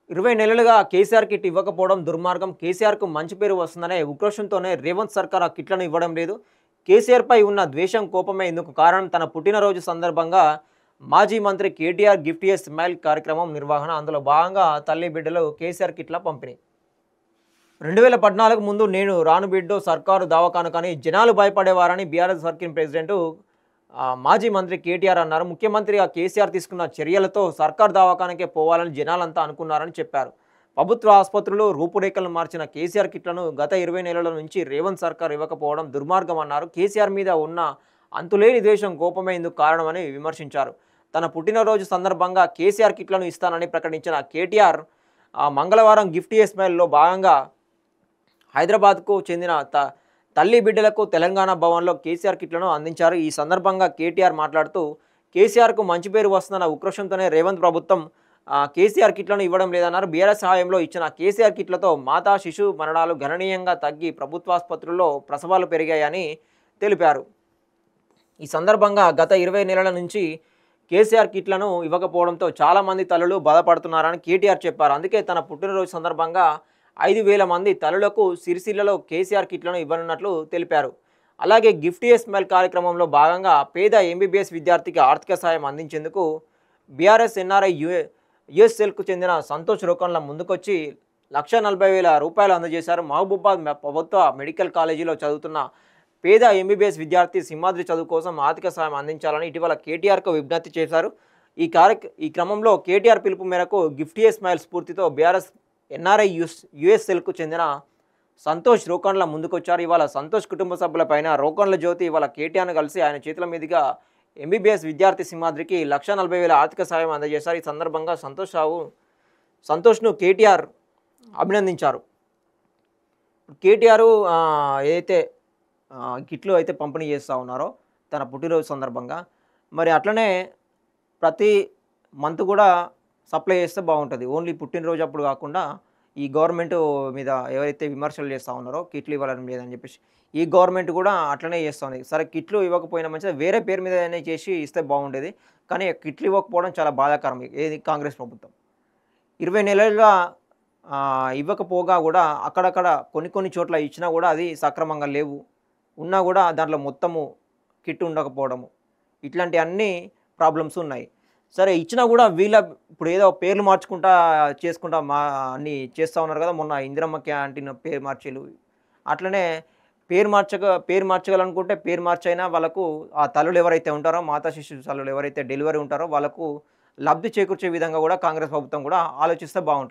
20 నెలలుగా కేసీఆర్ కిట్ ఇవ్వకపోవడం దుర్మార్గం. కేసీఆర్‌కు మంచి పేరు వస్తుందనే ఉక్రోషంతోనే రేవంత్ సర్కార్ ఆ కిట్లను ఇవ్వడం లేదు. కేసీఆర్‌పై ఉన్న ద్వేషం, కోపమే ఇందుకు కారణం. తన పుట్టినరోజు సందర్భంగా మాజీ మంత్రి కేటీఆర్ గిఫ్ట్ ఏ స్మైల్ కార్యక్రమం నిర్వహణ. అందులో భాగంగా తల్లి బిడ్డలు కేసీఆర్ కిట్ల పంపిణీ. 2014 ముందు నేను రాను బిడ్డో సర్కారు దవాఖాన కానీ జనాలు భయపడేవారని బీఆర్ఎస్ వర్కింగ్ ప్రెసిడెంట్ మాజీ మంత్రి కేటీఆర్ అన్నారు. ముఖ్యమంత్రిగా కేసీఆర్ తీసుకున్న చర్యలతో సర్కార్ దవాఖానకే పోవాలని జనాలంతా అనుకున్నారని చెప్పారు. ప్రభుత్వ ఆసుపత్రులు రూపురేఖలను మార్చిన కేసీఆర్ కిట్లను గత 20 నెలల నుంచి రేవంత్ సర్కార్ ఇవ్వకపోవడం దుర్మార్గం అన్నారు. కేసీఆర్ మీద ఉన్న అంతులేని ద్వేషం, కోపమే ఇందుకు కారణమని విమర్శించారు. తన పుట్టినరోజు సందర్భంగా కేసీఆర్ కిట్లను ఇస్తానని ప్రకటించిన కేటీఆర్ మంగళవారం గిఫ్ట్ ఏ స్మైల్లో భాగంగా హైదరాబాద్కు చెందిన తల్లి బిడ్డలకు తెలంగాణ భవన్లో కేసీఆర్ కిట్లను అందించారు. ఈ సందర్భంగా కేటీఆర్ మాట్లాడుతూ కేసీఆర్కు మంచి పేరు వస్తుందన్న ఉక్రోషంతోనే రేవంత్ ప్రభుత్వం కేసీఆర్ కిట్లను ఇవ్వడం లేదన్నారు. బీఆర్ఎస్ సహాయంలో ఇచ్చిన కేసీఆర్ కిట్లతో మాతా శిశు మరణాలు గణనీయంగా తగ్గి ప్రభుత్వాసుపత్రుల్లో ప్రసవాలు పెరిగాయని తెలిపారు. ఈ సందర్భంగా గత 20 నెలల నుంచి కేసీఆర్ కిట్లను ఇవ్వకపోవడంతో చాలామంది తల్లులు బాధపడుతున్నారని కేటీఆర్ చెప్పారు. అందుకే తన పుట్టినరోజు సందర్భంగా 5,000 మంది తల్లులకు సిరిసిల్లలో కేసీఆర్ కిట్లను ఇవ్వనున్నట్లు తెలిపారు. అలాగే గిఫ్ట్ ఏ స్మైల్ కార్యక్రమంలో భాగంగా పేద ఎంబీబీఎస్ విద్యార్థికి ఆర్థిక సాయం అందించేందుకు బీఆర్ఎస్ ఎన్ఆర్ఐ యుఎస్ఎల్కు చెందిన సంతోష్ రోకన్ల ముందుకొచ్చి ₹1,40,000 అందజేశారు. మహబూబాద్ ప్రభుత్వ మెడికల్ కాలేజీలో చదువుతున్న పేద ఎంబీబీఎస్ విద్యార్థి సింహాద్రి చదువు కోసం ఆర్థిక సాయం అందించాలని ఇటీవల కేటీఆర్కు విజ్ఞప్తి చేశారు. ఈ క్రమంలో కేటీఆర్ పిలుపు మేరకు గిఫ్ట్ ఏ స్మైల్ స్ఫూర్తితో బీఆర్ఎస్ ఎన్ఆర్ఐ యుఎస్ఎల్కు చెందిన సంతోష్ రోకన్ల ముందుకొచ్చారు. ఇవాళ సంతోష్ కుటుంబ సభ్యులపైన రోకన్ల జ్యోతి ఇవాళ కేటీఆర్ను కలిసి ఆయన చేతుల మీదుగా ఎంబీబీఎస్ విద్యార్థి సింహాద్రికి ₹1,40,000 ఆర్థిక సాయం అందజేశారు. ఈ సందర్భంగా సంతోష్ను కేటీఆర్ అభినందించారు. కేటీఆర్ ఏదైతే కిట్లు అయితే పంపిణీ చేస్తూ ఉన్నారో తన పుట్టినరోజు సందర్భంగా, మరి అట్లనే ప్రతి మంత్ కూడా సప్లై చేస్తే బాగుంటుంది. ఓన్లీ పుట్టినరోజు అప్పుడు కాకుండా ఈ గవర్నమెంట్ మీద ఎవరైతే విమర్శలు చేస్తూ ఉన్నారో కిట్లు ఇవ్వాలని లేదని చెప్పేసి ఈ గవర్నమెంట్ కూడా అట్లనే చేస్తుంది. సరే కిట్లు ఇవ్వకపోయినా మంచిది, వేరే పేరు మీదనే చేసి ఇస్తే బాగుండేది. కానీ కిట్లు ఇవ్వకపోవడం చాలా బాధాకరం. ఏది కాంగ్రెస్ ప్రభుత్వం 20 నెలలుగా ఇవ్వకపోగా కూడా అక్కడక్కడ కొన్ని చోట్ల ఇచ్చినా కూడా అది సక్రమంగా లేవు. ఉన్నా కూడా దాంట్లో మొత్తము కిట్ ఉండకపోవడము, ఇట్లాంటి అన్ని ప్రాబ్లమ్స్ ఉన్నాయి. సరే ఇచ్చినా కూడా ఇప్పుడు ఏదో పేర్లు చేసుకుంటా అన్నీ చేస్తూ ఉన్నారు కదా. మొన్న ఇందిరమ్మ క్యాంటీన్ పేరు మార్చేలు, అట్లనే పేరు మార్చగలనుకుంటే పేరు మార్చైనా వాళ్ళకు ఆ తల్లులు ఎవరైతే ఉంటారో, మాతా శిశు తల్లులు ఎవరైతే డెలివరీ ఉంటారో వాళ్ళకు లబ్ధి చేకూర్చే విధంగా కూడా కాంగ్రెస్ ప్రభుత్వం కూడా ఆలోచిస్తే బాగుంటుంది.